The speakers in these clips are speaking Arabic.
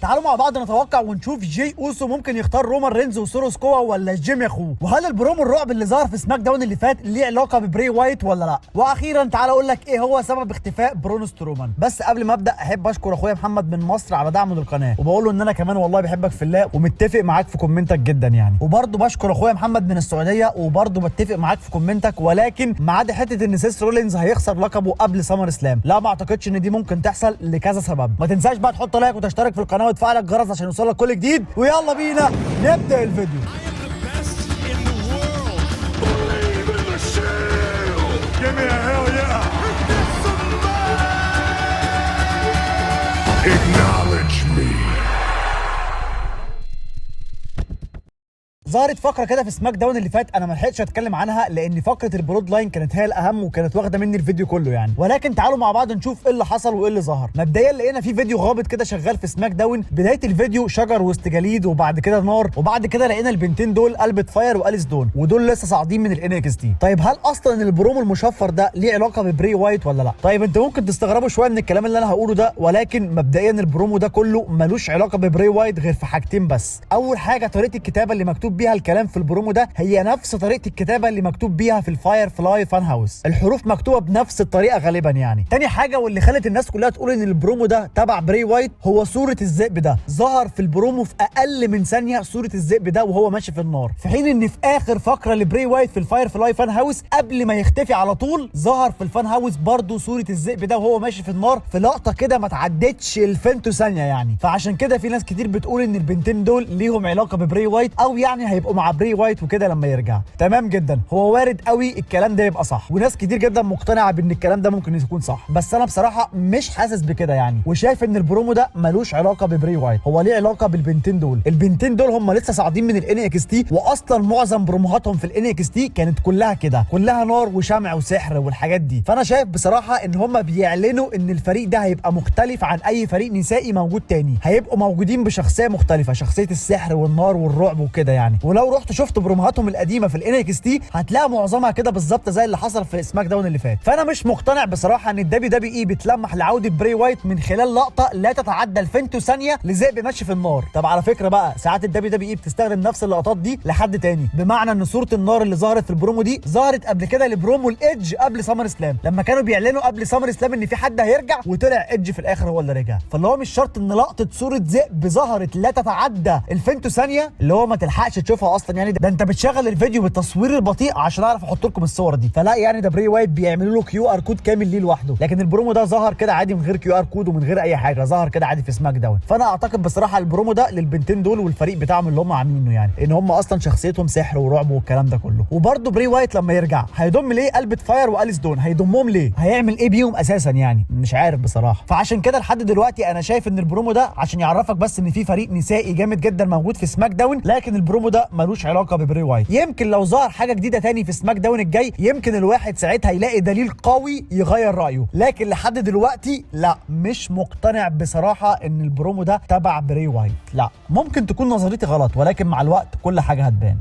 تعالوا مع بعض نتوقع ونشوف جي اوسو ممكن يختار رومان رينز وسورو سكوا ولا جيمي اخوه، وهل البرومو الرعب اللي ظهر في سماك داون اللي فات ليه علاقه ببري وايت ولا لا، واخيرا تعالى اقول لك ايه هو سبب اختفاء برون سترومان. بس قبل ما ابدا احب اشكر اخويا محمد من مصر على دعمه للقناه، وبقول له ان انا كمان والله بحبك في الله ومتفق معاك في كومنتك جدا يعني. وبرده بشكر اخويا محمد من السعوديه وبرده بتفق معاك في كومنتك، ولكن ما عدا حته ان سيس رولينز هيخسر لقبه قبل سمر سلام، لا ما اعتقدش ان دي ممكن تحصل لكذا سبب. ما تنساش بقى تحط لايك وتشترك في القناه وتفعل الجرس عشان يوصلك كل جديد، ويلا بينا نبدا الفيديو. Acknowledge me. ظهرت فقره كده في سماك داون اللي فات انا ما لحقتش اتكلم عنها لان فقره البلود لاين كانت هي الاهم وكانت واخده مني الفيديو كله يعني، ولكن تعالوا مع بعض نشوف ايه اللي حصل وايه اللي ظهر. مبدئيا لقينا في فيديو غامض كده شغال في سماك داون، بدايه الفيديو شجر وسط جليد وبعد كده نار، وبعد كده لقينا البنتين دول البت فاير واليس دون، ودول لسه صاعدين من الان اكس تي. طيب هل اصلا البرومو المشفر ده ليه علاقه ببري وايت ولا لا؟ طيب انتوا ممكن تستغربوا شويه من الكلام اللي انا هقوله ده، ولكن مبدئيا البرومو ده كله ملوش علاقه ببري وايت غير في حاجتين بس. اول حاجه طريقه الكتابه اللي مكتوب بيها الكلام في البرومو ده هي نفس طريقه الكتابه اللي مكتوب بيها في الفاير فلاي فان هاوس، الحروف مكتوبه بنفس الطريقه غالبا يعني. تاني حاجه واللي خلت الناس كلها تقول ان البرومو ده تبع بري وايت هو صوره الذئب ده، ظهر في البرومو في اقل من ثانيه صوره الذئب ده وهو ماشي في النار، في حين ان في اخر فقره لبري وايت في الفاير فلاي فان هاوس قبل ما يختفي على طول ظهر في الفان هاوس برضه صوره الذئب ده وهو ماشي في النار في لقطه كده ما تعدتش الفيمتو ثانيه يعني. فعشان كده في ناس كتير بتقول ان البنتين دول ليهم علاقه ببري وايت او يعني هيبقوا مع بري وايت وكده لما يرجع. تمام جدا، هو وارد قوي الكلام ده يبقى صح، وناس كتير جدا مقتنعه بان الكلام ده ممكن يكون صح، بس انا بصراحه مش حاسس بكده يعني، وشايف ان البرومو ده ملوش علاقه ببري وايت، هو ليه علاقه بالبنتين دول. البنتين دول هم لسه صاعدين من الان اكس تي، واصلا معظم بروموهاتهم في الان اكس تي كانت كلها كده، كلها نار وشمع وسحر والحاجات دي. فانا شايف بصراحه ان هم بيعلنوا ان الفريق ده هيبقى مختلف عن اي فريق نسائي موجود تاني، هيبقوا موجودين بشخصيه مختلفه، شخصيه السحر والنار والرعب وكده يعني. ولو رحت شفت بروموهاتهم القديمه في الان اكس تي هتلاقي معظمها كده بالظبط زي اللي حصل في سماك داون اللي فات. فانا مش مقتنع بصراحه ان الدبليو دبليو اي بتلمح لعوده بري وايت من خلال لقطه لا تتعدى الفيمتو ثانيه لذئب ماشي في النار. طب على فكره بقى ساعات الدبليو دبليو اي بتستخدم نفس اللقطات دي لحد تاني، بمعنى ان صوره النار اللي ظهرت في البرومو دي ظهرت قبل كده لبرومو الايدج قبل سمر سلام، لما كانوا بيعلنوا قبل سمر سلام ان في حد هيرجع وطلع ايدج في الاخر هو اللي رجع. فاللي هو مش شرط ان لقطه صوره ذئب ظهرت لا تتعدى الفيمتو ثانيه اللي هو ما تلحقش تشوفها اصلا يعني، ده انت بتشغل الفيديو بالتصوير البطيء عشان اعرف احط لكم الصور دي. فلا يعني ده بري وايت بيعملوا له كيو ار كود كامل ليه لوحده، لكن البرومو ده ظهر كده عادي من غير كيو ار كود ومن غير اي حاجه، ظهر كده عادي في سماك داون. فانا اعتقد بصراحه البرومو ده للبنتين دول والفريق بتاعهم اللي هم عاملينه يعني، ان هم اصلا شخصيتهم سحر ورعب والكلام ده كله. وبرده بري وايت لما يرجع هيضم ليه البت فاير واليس دون، هيضمهم ليه؟ هيعمل ايه بيهم اساسا يعني؟ مش عارف بصراحه. فعشان كده لحد دلوقتي انا شايف ان البرومو ده عشان يعرفك بس ان في فريق نسائي جامد جدا موجود في سماك داون، لكن البرومو ده ملوش علاقه ببري وايت. يمكن لو ظهر حاجه جديده تاني في سماك داون الجاي يمكن الواحد ساعتها يلاقي دليل قوي يغير رايه، لكن لحد دلوقتي لا، مش مقتنع بصراحه ان البرومو ده تبع بري وايت. لا، ممكن تكون نظريتي غلط ولكن مع الوقت كل حاجه هتبان.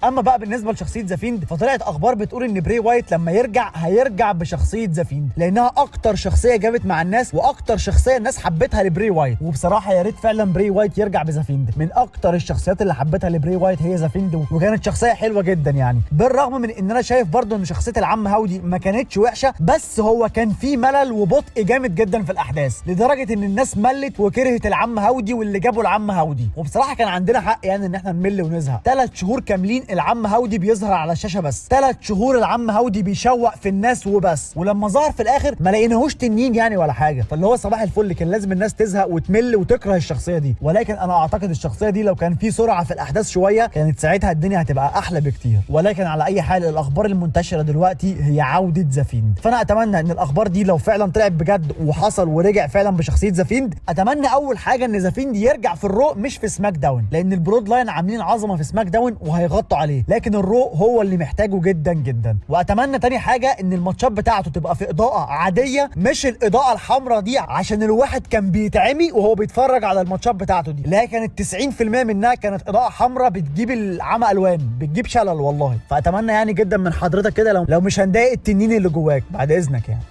اما بقى بالنسبه لشخصيه ذا فيند فطلعت اخبار بتقول ان بري وايت لما يرجع هيرجع بشخصيه ذا فيند، لانها اكتر شخصيه جابت مع الناس واكتر شخصيه الناس حبتها لبري وايت. وبصراحه يا ريت فعلا بري وايت يرجع بذا فيند، من اكتر الشخصيات اللي حبتها لبري وايت هي ذا فيند، وكانت شخصيه حلوه جدا يعني. بالرغم من ان انا شايف برضو ان شخصيه العم هاودي ما كانتش وحشه، بس هو كان في ملل وبطء جامد جدا في الاحداث لدرجه ان الناس ملت وكرهت العم هاودي واللي جابوا العم هاودي. وبصراحه كان عندنا حق يعني ان احنا نمل ونزهق. 3 شهور كاملين العم هاودي بيظهر على الشاشه، بس 3 شهور العم هاودي بيشوق في الناس وبس، ولما ظهر في الاخر ما لقيناهوش تنين يعني ولا حاجه. فاللي هو صباح الفل كان لازم الناس تزهق وتمل وتكره الشخصيه دي، ولكن انا اعتقد الشخصيه دي لو كان في سرعه في الاحداث شويه كانت ساعتها الدنيا هتبقى احلى بكتير. ولكن على اي حال الاخبار المنتشره دلوقتي هي عوده ذا فيند، فانا اتمنى ان الاخبار دي لو فعلا طلعت بجد وحصل ورجع فعلا بشخصيه ذا فيند، اتمنى اول حاجه ان ذا فيند يرجع في الرو مش في سماك داون، لان البرود لاين عاملين عظمه في سماك داون وهيغطوا عليه، لكن الرو هو اللي محتاجه جدا جدا. واتمنى تاني حاجه ان الماتشات بتاعته تبقى في اضاءه عاديه مش الاضاءه الحمراء دي، عشان الواحد كان بيتعمي وهو بيتفرج على الماتشات بتاعته دي، اللي هي كانت 90% منها كانت اضاءه حمراء بتجيب العمى الوان، بتجيب شلل والله. فاتمنى يعني جدا من حضرتك كده لو مش هنضايق التنين اللي جواك بعد اذنك يعني.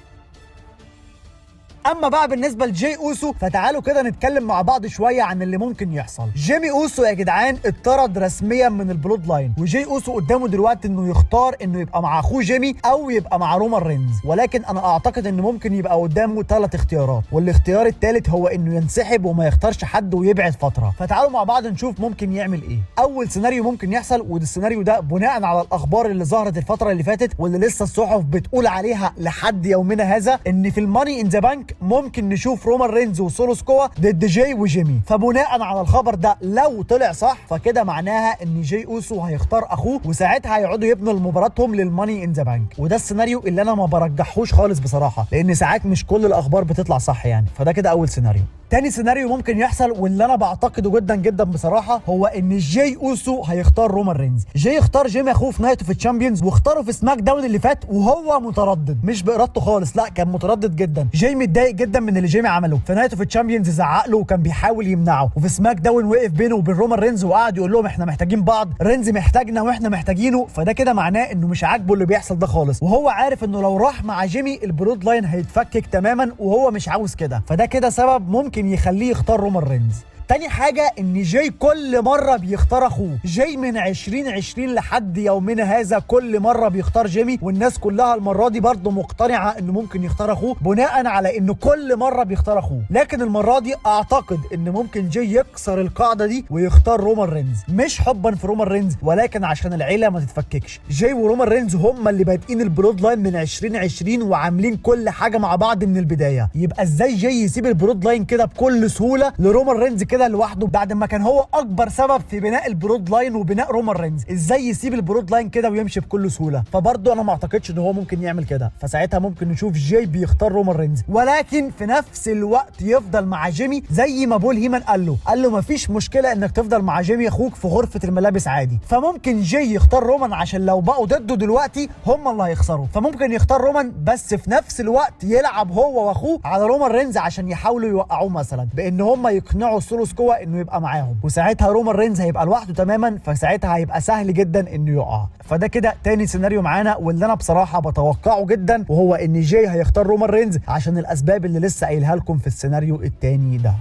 اما بقى بالنسبه لجاي اوسو فتعالوا كده نتكلم مع بعض شويه عن اللي ممكن يحصل. جيمي اوسو يا جدعان اتطرد رسميا من البلود لاين، وجاي اوسو قدامه دلوقتي انه يختار انه يبقى مع اخوه جيمي او يبقى مع رومان رينز، ولكن انا اعتقد ان ممكن يبقى قدامه 3 اختيارات، والاختيار الثالث هو انه ينسحب وما يختارش حد ويبعد فتره. فتعالوا مع بعض نشوف ممكن يعمل ايه. اول سيناريو ممكن يحصل، وده السيناريو ده بناء على الاخبار اللي ظهرت الفتره اللي فاتت واللي لسه الصحف بتقول عليها لحد يومنا هذا، ان في الماني ان ذا بانك ممكن نشوف رومان رينز وسولو سكوا ضد جاي وجيمي. فبناء على الخبر ده لو طلع صح فكده معناها ان جاي اوسو هيختار اخوه، وساعتها هيقعدوا يبنوا مباراتهم للماني ان ذا بانك. وده السيناريو اللي انا ما برجحوش خالص بصراحه، لان ساعات مش كل الاخبار بتطلع صح يعني. فده كده اول سيناريو. تاني سيناريو ممكن يحصل واللي انا بعتقده جدا جدا بصراحه، هو ان جاي اوسو هيختار رومان رينز. جاي اختار جيمي اخوه في نايت اوف تشامبيونز، واختاره في سماك داون اللي فات وهو متردد، مش بارادته خالص، لا كان متردد جدا. جاي متضايق جدا من اللي جيمي عمله في نايت اوف تشامبيونز، زعق له وكان بيحاول يمنعه، وفي سماك داون وقف بينه وبين رومان رينز وقعد يقول لهم احنا محتاجين بعض، رينز محتاجنا واحنا محتاجينه. فده كده معناه انه مش عاجبه اللي بيحصل ده خالص، وهو عارف انه لو راح مع جيمي البلود لاين هيتفكك تماما، وهو مش عاوز كده. فده كده سبب ممكن يخليه يختار رومان رينز. تاني حاجة ان جاي كل مرة بيختار اخوه. جاي من 2020 لحد يومنا هذا كل مرة بيختار جيمي، والناس كلها المرة دي برضه مقتنعة انه ممكن يختار اخوه بناء على انه كل مرة بيختار اخوه. لكن المرة دي اعتقد ان ممكن جاي يكسر القاعدة دي ويختار رومان رينز، مش حبا في رومان رينز ولكن عشان العيلة ما تتفككش. جاي ورومان رينز هما اللي بادئين البلود لاين من 2020 وعاملين كل حاجة مع بعض من البداية، يبقى ازاي جاي يسيب البلود لاين كده بكل سهولة لرومان رينز كده لوحده بعد ما كان هو اكبر سبب في بناء البرود لاين وبناء رومان رينز؟ ازاي يسيب البرود لاين كده ويمشي بكل سهوله؟ فبرضه انا ما اعتقدش ان هو ممكن يعمل كده، فساعتها ممكن نشوف جاي بيختار رومان رينز، ولكن في نفس الوقت يفضل مع جيمي زي ما بول هيمان قال له مفيش مشكله انك تفضل مع جيمي اخوك في غرفه الملابس عادي. فممكن جاي يختار رومان عشان لو بقوا ضده دلوقتي هم اللي هيخسروا، فممكن يختار رومان بس في نفس الوقت يلعب هو واخوه على رومان رينز عشان يحاولوا يوقعوه مثلا بان هم يقنعوا سولو سكوا انه يبقى معاهم، وساعتها رومان رينز هيبقى لوحده تماما، فساعتها هيبقى سهل جدا انه يقع. فده كده تاني سيناريو معانا، واللي انا بصراحه بتوقعه جدا، وهو ان جاي هيختار رومان رينز عشان الاسباب اللي لسه قايلها لكم في السيناريو التاني ده.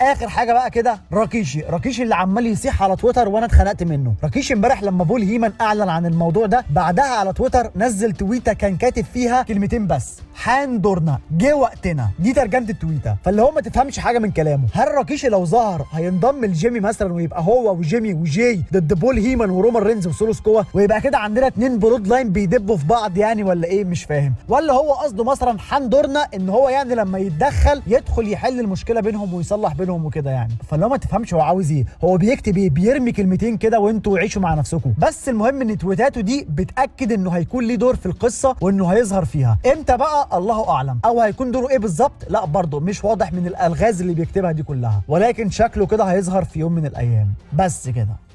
اخر حاجه بقى كده راكيشي اللي عمال يصيح على تويتر وانا اتخنقت منه. راكيشي امبارح لما بول هيمان اعلن عن الموضوع ده بعدها على تويتر نزل تويته كان كاتب فيها كلمتين بس: حان دورنا، جه وقتنا. دي ترجمه التويته، فاللي هو ما تفهمش حاجه من كلامه. هل راكيشي لو ظهر هينضم لجيمي مثلا ويبقى هو وجيمي وجاي ضد بول هيمان ورومان رينز وسولو سكوا، ويبقى كده عندنا 2 برود لاين بيدبوا في بعض يعني، ولا ايه؟ مش فاهم. ولا هو قصده مثلا حان دورنا ان هو يعني لما يتدخل يدخل يحل المشكله بينهم ويصلح بينهم وكده يعني. فلو ما تفهمش هو عاوز ايه، هو بيكتب ايه، بيرمي كلمتين كده وانتوا عيشوا مع نفسكم. بس المهم ان تويتاته دي بتاكد انه هيكون ليه دور في القصه وانه هيظهر فيها. امتى بقى الله اعلم، او هيكون دوره ايه بالظبط لا برضه مش واضح من الالغاز اللي بيكتبها دي كلها، ولكن شكله كده هيظهر في يوم من الايام. بس كده.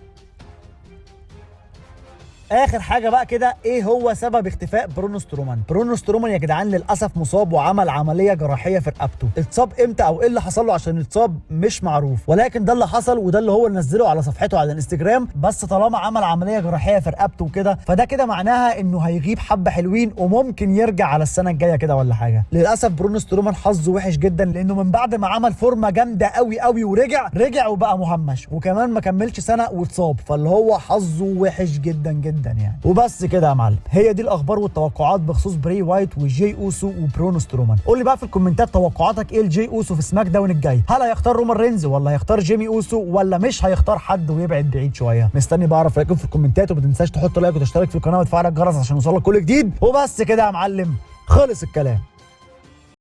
اخر حاجه بقى كده، ايه هو سبب اختفاء برون سترومان؟ برون سترومان يا جدعان للاسف مصاب وعمل عمليه جراحيه في رقبته. اتصاب امتى او ايه اللي حصل له عشان يتصاب مش معروف، ولكن ده اللي حصل وده اللي هو نزله على صفحته على الانستجرام. بس طالما عمل عمليه جراحيه في رقبته وكده فده كده معناها انه هيغيب حبه حلوين وممكن يرجع على السنه الجايه كده ولا حاجه. للاسف برون سترومان حظه وحش جدا، لانه من بعد ما عمل فورمه جامده قوي ورجع وبقى مهمش، وكمان ما كملش سنه واتصاب، فاللي هو حظه وحش جدا يعني. وبس كده يا معلم، هي دي الاخبار والتوقعات بخصوص بري وايت وجاي اوسو وبرون سترومان. قول لي بقى في الكومنتات توقعاتك ايه لجاي اوسو في سماك داون الجاي؟ هل هيختار رومان رينز ولا هيختار جيمي اوسو ولا مش هيختار حد ويبعد بعيد شويه؟ مستني بقى اعرف رايكم في الكومنتات، وما تنساش تحط لايك وتشترك في القناه وتفعل الجرس عشان يوصلك كل جديد. وبس كده يا معلم، خلص الكلام.